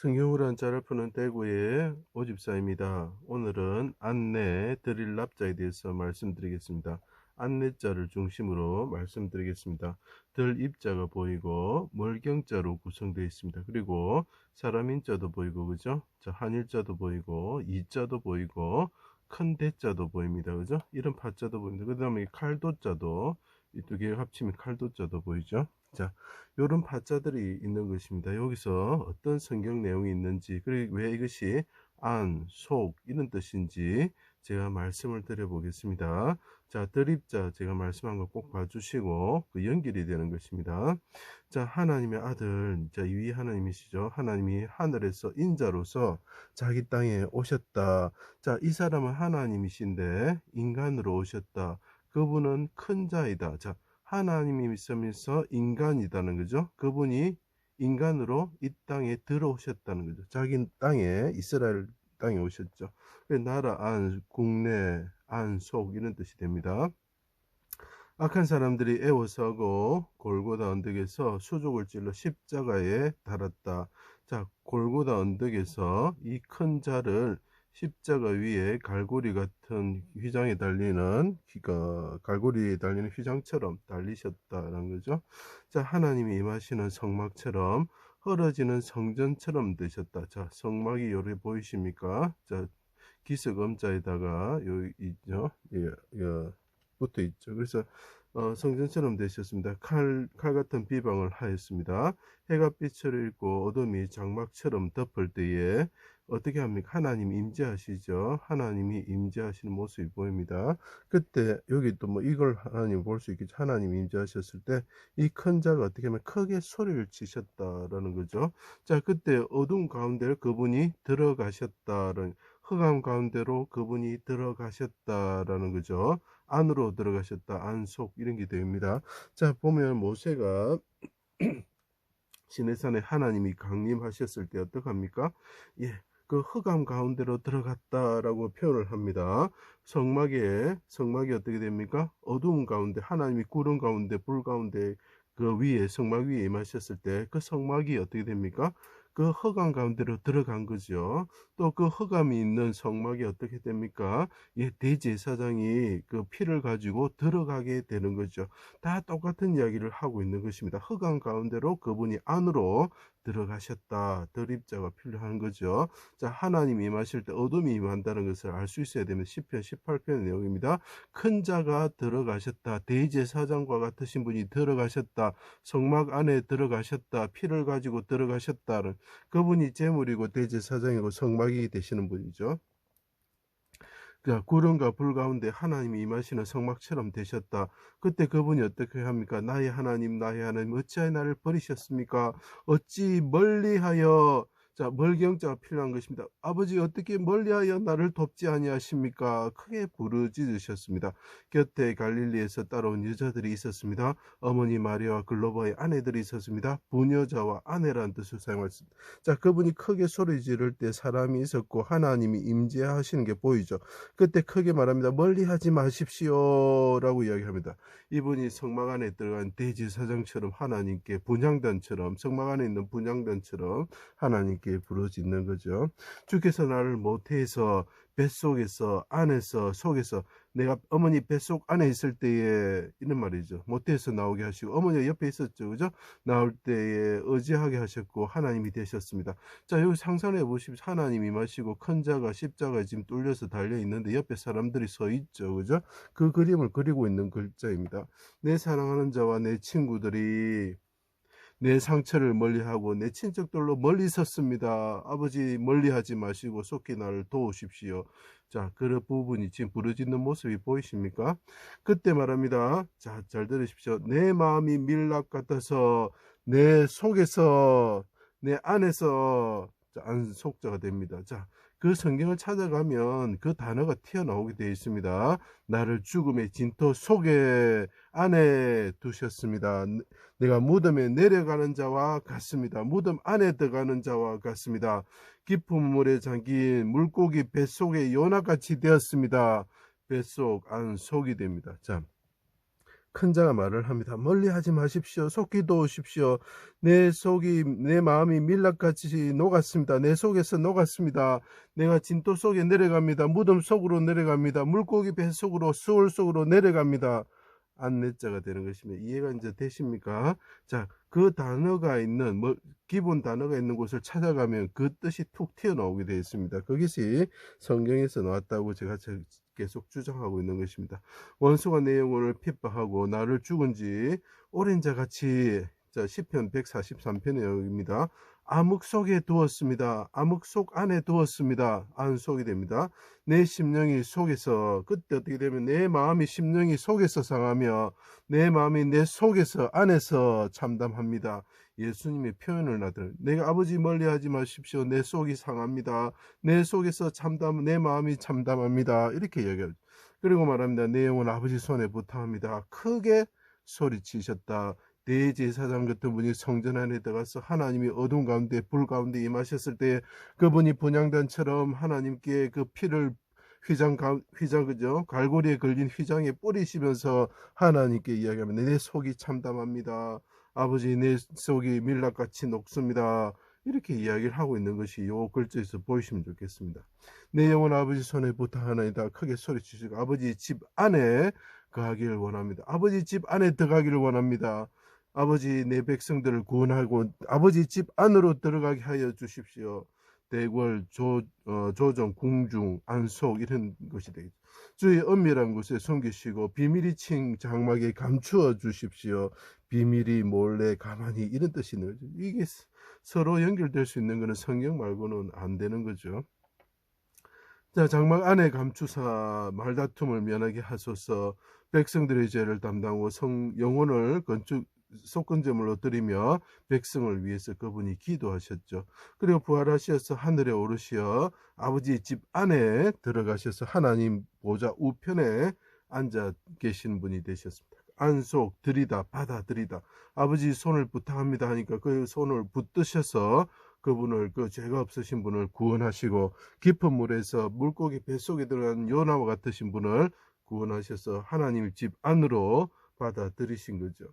성경으로 한자를 푸는 대구의 오집사입니다. 오늘은 안내, 드릴 납자에 대해서 말씀드리겠습니다. 안내자를 중심으로 말씀드리겠습니다. 들 입자가 보이고 멀경자로 구성되어 있습니다. 그리고 사람인자도 보이고 그죠? 자, 한일자도 보이고 이자도 보이고 큰 대자도 보입니다. 그죠? 이런 파자도 보입니다. 그 다음에 칼도자도 이 두 개 합치면 칼도자도 보이죠? 자, 요런 파자들이 있는 것입니다. 여기서 어떤 성경 내용이 있는지, 그리고 왜 이것이 안, 속 이런 뜻인지 제가 말씀을 드려보겠습니다. 자, 드립자 제가 말씀한 거 꼭 봐주시고 그 연결이 되는 것입니다. 자, 하나님의 아들, 자, 위 하나님이시죠. 하나님이 하늘에서 인자로서 자기 땅에 오셨다. 자, 이 사람은 하나님이신데 인간으로 오셨다. 그분은 큰 자이다. 자, 하나님이 있으면서 인간이다는 거죠. 그분이 인간으로 이 땅에 들어오셨다는 거죠. 자기 땅에, 이스라엘 땅에 오셨죠. 나라 안, 국내 안, 속 이런 뜻이 됩니다. 악한 사람들이 애워싸고 골고다 언덕에서 수족을 찔러 십자가에 달았다. 자, 골고다 언덕에서 이 큰 자를 십자가 위에 갈고리 같은 휘장에 달리는 갈고리에 달리는 휘장처럼 달리셨다는 거죠. 자, 하나님이 임하시는 성막처럼 헐어지는 성전처럼 되셨다. 자, 성막이 요래 보이십니까? 자, 기스금자에다가 요 있죠. 예, 붙어 있죠. 그래서 성전처럼 되셨습니다. 칼 같은 비방을 하였습니다. 해가 빛을 잃고 어둠이 장막처럼 덮을 때에 어떻게 합니까? 하나님 임재하시죠. 하나님이 임재하시는 모습이 보입니다. 그때 여기 또 뭐 이걸 하나님 볼 수 있겠죠. 하나님 임재하셨을 때 이 큰 자가 어떻게 하면 크게 소리를 치셨다라는 거죠. 자, 그때 어둠 가운데 그분이 들어가셨다는, 흑암 가운데로 그분이 들어가셨다라는 거죠. 안으로 들어가셨다, 안속 이런 게 됩니다. 자, 보면 모세가 시내산에 하나님이 강림하셨을 때 어떡합니까? 예, 그 흑암 가운데로 들어갔다라고 표현을 합니다. 성막이 어떻게 됩니까? 어두운 가운데, 하나님이 구름 가운데, 불 가운데 그 위에, 성막 위에 임하셨을 때 그 성막이 어떻게 됩니까? 그 흑암 가운데로 들어간 거죠. 또 그 흑암이 있는 성막이 어떻게 됩니까? 예, 대제사장이 그 피를 가지고 들어가게 되는 거죠. 다 똑같은 이야기를 하고 있는 것입니다. 흑암 가운데로 그분이 안으로 들어가셨다. 덜입자가 필요한 거죠. 자, 하나님이 임하실 때 어둠이 임한다는 것을 알 수 있어야 되면 10편, 18편의 내용입니다. 큰 자가 들어가셨다. 대제사장과 같으신 분이 들어가셨다. 성막 안에 들어가셨다. 피를 가지고 들어가셨다는, 그분이 제물이고 대제사장이고 성막이 되시는 분이죠. 구름과 불 가운데 하나님이 임하시는 성막처럼 되셨다. 그때 그분이 어떻게 합니까? 나의 하나님, 나의 하나님, 어찌하여 나를 버리셨습니까? 어찌 멀리하여, 자, 멀경자가 필요한 것입니다. 아버지, 어떻게 멀리하여 나를 돕지 아니하십니까? 크게 부르짖으셨습니다. 곁에 갈릴리에서 따라온 여자들이 있었습니다. 어머니 마리아와 글로바의 아내들이 있었습니다. 부녀자와 아내라는 뜻을 사용했습니다. 자, 그분이 크게 소리 지를 때 사람이 있었고 하나님이 임재하시는 게 보이죠. 그때 크게 말합니다. 멀리하지 마십시오 라고 이야기합니다. 이분이 성막 안에 들어간 대제사장처럼 하나님께 분향단처럼, 성막 안에 있는 분향단처럼 하나님께 부르짖는 거죠. 주께서 나를 모태에서, 뱃속에서, 안에서, 속에서, 내가 어머니 뱃속 안에 있을 때에, 이런 말이죠. 모태에서 나오게 하시고 어머니가 옆에 있었죠. 그죠? 나올 때에 의지하게 하셨고 하나님이 되셨습니다. 자, 여기 상상해 보십시오. 하나님이 임하시고 큰 자가 십자가에 지금 뚫려서 달려 있는데 옆에 사람들이 서 있죠. 그죠? 그 그림을 그리고 있는 글자입니다. 내 사랑하는 자와 내 친구들이 내 상처를 멀리하고 내 친척들로 멀리 섰습니다. 아버지 멀리하지 마시고 속히 나를 도우십시오. 자, 그 부분이 지금 부르짖는 모습이 보이십니까? 그때 말합니다. 자, 잘 들으십시오. 내 마음이 밀랍 같아서 내 속에서, 내 안에서 안속자가 됩니다. 자, 그 성경을 찾아가면 그 단어가 튀어나오게 되어 있습니다. 나를 죽음의 진토 속에 안에 두셨습니다. 내가 무덤에 내려가는 자와 같습니다. 무덤 안에 들어가는 자와 같습니다. 깊은 물에 잠긴 물고기 뱃속에 요나같이 되었습니다. 뱃속 안속이 됩니다. 자, 큰 자가 말을 합니다. 멀리하지 마십시오. 속기도 오십시오. 내 마음이 밀랍같이 녹았습니다. 내 속에서 녹았습니다. 내가 진토 속에 내려갑니다. 무덤 속으로 내려갑니다. 물고기 배 속으로, 수월 속으로 내려갑니다. 안내자가 되는 것입니다. 이해가 이제 되십니까? 자, 그 단어가 있는 기본 단어가 있는 곳을 찾아가면 그 뜻이 툭 튀어나오게 되어 있습니다. 그것이 성경에서 나왔다고 제가 계속 주장하고 있는 것입니다. 원수가 내 영혼을 핍박하고 나를 죽은 지 오랜 자같이, 자, 시편 143편의 내용입니다. 암흑 속에 두었습니다. 암흑 속 안에 두었습니다. 안속이 됩니다. 내 심령이 속에서, 그때 어떻게 되면 내 마음이 심령이 속에서 상하며 내 마음이 내 속에서 안에서 참담합니다. 예수님이 표현을 하더라고요. 내가 아버지 멀리하지 마십시오. 내 속이 상합니다. 내 속에서 내 마음이 참담합니다. 이렇게 이야기하죠. 그리고 말합니다. 내 영혼 아버지 손에 부탁합니다. 크게 소리치셨다. 대제사장 같은 분이 성전 안에 들어가서 하나님이 어둠 가운데 불 가운데 임하셨을 때 그분이 분향단처럼 하나님께 그 피를 그죠? 갈고리에 걸린 휘장에 뿌리시면서 하나님께 이야기하면 내 속이 참담합니다. 아버지 내 속이 밀랍같이 녹습니다. 이렇게 이야기를 하고 있는 것이 요 글자에서 보이시면 좋겠습니다. 내 영혼 아버지 손에 부탁하나이다. 크게 소리치시고 아버지 집 안에 거하기를 원합니다. 아버지 집 안에 들어가기를 원합니다. 아버지 내 백성들을 구원하고 아버지 집 안으로 들어가게 하여 주십시오. 대궐, 조정, 궁중, 안속 이런 것이 되겠죠. 주의 은밀한 곳에 숨기시고 비밀이 친 장막에 감추어 주십시오. 비밀이 몰래 가만히 이런 뜻이 있는 거죠. 이게 서로 연결될 수 있는 것은 성경 말고는 안 되는 거죠. 자, 장막 안에 감추사 말다툼을 면하게 하소서. 백성들의 죄를 담당하고 영혼을 속건제물로 드리며 백성을 위해서 그분이 기도하셨죠. 그리고 부활하셔서 하늘에 오르시어 아버지 집 안에 들어가셔서 하나님 보좌 우편에 앉아 계신 분이 되셨습니다. 안속 드리다 받아들이다. 아버지 손을 부탁합니다 하니까 그 손을 붙드셔서 그분을, 그 죄가 없으신 분을 구원하시고 깊은 물에서 물고기 뱃속에 들어간 요나와 같으신 분을 구원하셔서 하나님 집 안으로 받아들이신 거죠.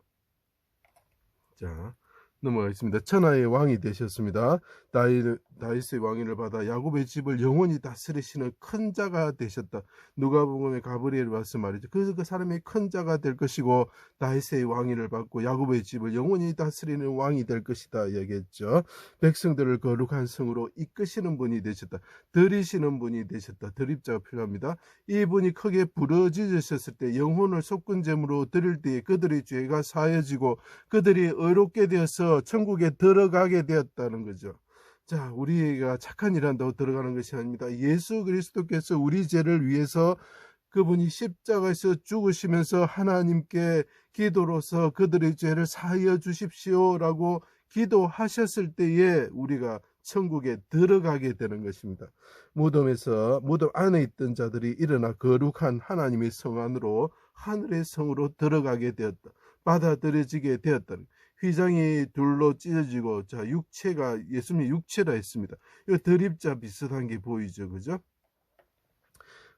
자, 넘어가겠습니다. 천하의 왕이 되셨습니다. 다윗의 왕위를 받아 야곱의 집을 영원히 다스리시는 큰 자가 되셨다. 누가복음에 가브리엘이 와서 말이죠. 그 사람이 큰 자가 될 것이고 다윗의 왕위를 받고 야곱의 집을 영원히 다스리는 왕이 될 것이다 얘기했죠. 백성들을 거룩한 성으로 이끄시는 분이 되셨다. 들이시는 분이 되셨다. 들입자가 필요합니다. 이분이 크게 부르짖으셨을 때 영혼을 속건제물로 드릴 때에 그들의 죄가 사해지고 그들이 의롭게 되어서 천국에 들어가게 되었다는 거죠. 자, 우리가 착한 일 한다고 들어가는 것이 아닙니다. 예수 그리스도께서 우리 죄를 위해서 그분이 십자가에서 죽으시면서 하나님께 기도로서 그들의 죄를 사하여 주십시오라고 기도하셨을 때에 우리가 천국에 들어가게 되는 것입니다. 무덤 안에 있던 자들이 일어나 거룩한 하나님의 성 안으로 하늘의 성으로 들어가게 되었다. 받아들여지게 되었다. 휘장이 둘로 찢어지고, 자, 육체가 예수님의 육체라 했습니다. 이거 드립자 비슷한 게 보이죠, 그죠?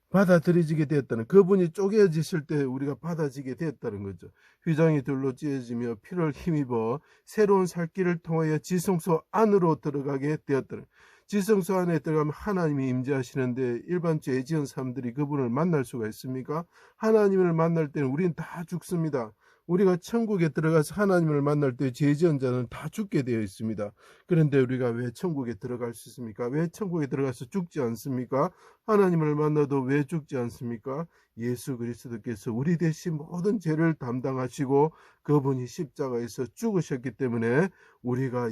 받아들여지게 되었다는, 그분이 쪼개지실 때 우리가 받아지게 되었다는 거죠. 휘장이 둘로 찢어지며 피를 힘입어 새로운 살길을 통하여 지성소 안으로 들어가게 되었다는, 지성소 안에 들어가면 하나님이 임재하시는데 일반 죄 지은 사람들이 그분을 만날 수가 있습니까? 하나님을 만날 때는 우리는 다 죽습니다. 우리가 천국에 들어가서 하나님을 만날 때 죄 지은 자는 다 죽게 되어 있습니다. 그런데 우리가 왜 천국에 들어갈 수 있습니까? 왜 천국에 들어가서 죽지 않습니까? 하나님을 만나도 왜 죽지 않습니까? 예수 그리스도께서 우리 대신 모든 죄를 담당하시고 그분이 십자가에서 죽으셨기 때문에 우리가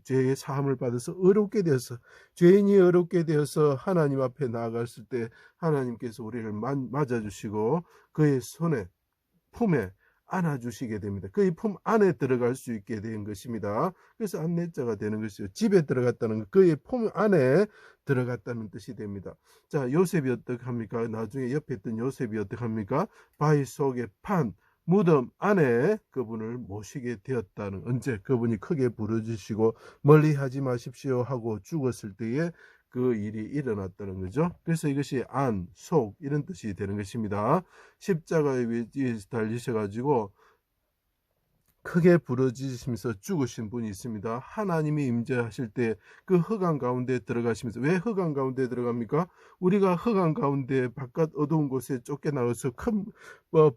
죄의 사함을 받아서 의롭게 되어서, 죄인이 의롭게 되어서 하나님 앞에 나아갔을 때 하나님께서 우리를 맞아주시고 그의 품에 안아주시게 됩니다. 그의 품 안에 들어갈 수 있게 된 것입니다. 그래서 안내자가 되는 것이요. 집에 들어갔다는 것, 그의 품 안에 들어갔다는 뜻이 됩니다. 자, 요셉이 어떻게 합니까? 나중에 옆에 있던 요셉이 어떻게 합니까? 바위 속에 무덤 안에 그분을 모시게 되었다는, 언제 그분이 크게 부르짖으시고 멀리 하지 마십시오 하고 죽었을 때에 그 일이 일어났다는 거죠. 그래서 이것이 안, 속 이런 뜻이 되는 것입니다. 십자가에 위에서 달리셔가지고 크게 부러지시면서 죽으신 분이 있습니다. 하나님이 임재하실 때 그 흑암 가운데 들어가시면서, 왜 흑암 가운데 들어갑니까? 우리가 흑암 가운데 바깥 어두운 곳에 쫓겨나가서 큰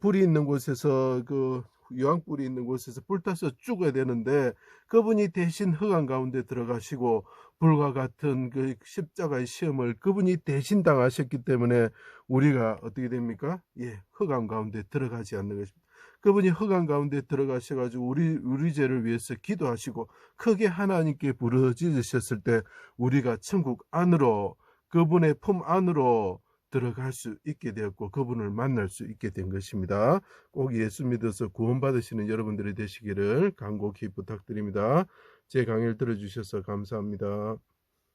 불이 있는 곳에서, 그 유황불이 있는 곳에서 불타서 죽어야 되는데, 그분이 대신 흑암 가운데 들어가시고 불과 같은 그 십자가의 시험을 그분이 대신 당하셨기 때문에 우리가 어떻게 됩니까? 예, 흑암 가운데 들어가지 않는 것입니다. 그분이 흑암 가운데 들어가셔가지고 우리 죄를 위해서 기도하시고 크게 하나님께 부르짖으셨을 때 우리가 천국 안으로, 그분의 품 안으로 들어갈 수 있게 되었고 그분을 만날 수 있게 된 것입니다. 꼭 예수 믿어서 구원받으시는 여러분들이 되시기를 간곡히 부탁드립니다. 제 강의를 들어주셔서 감사합니다.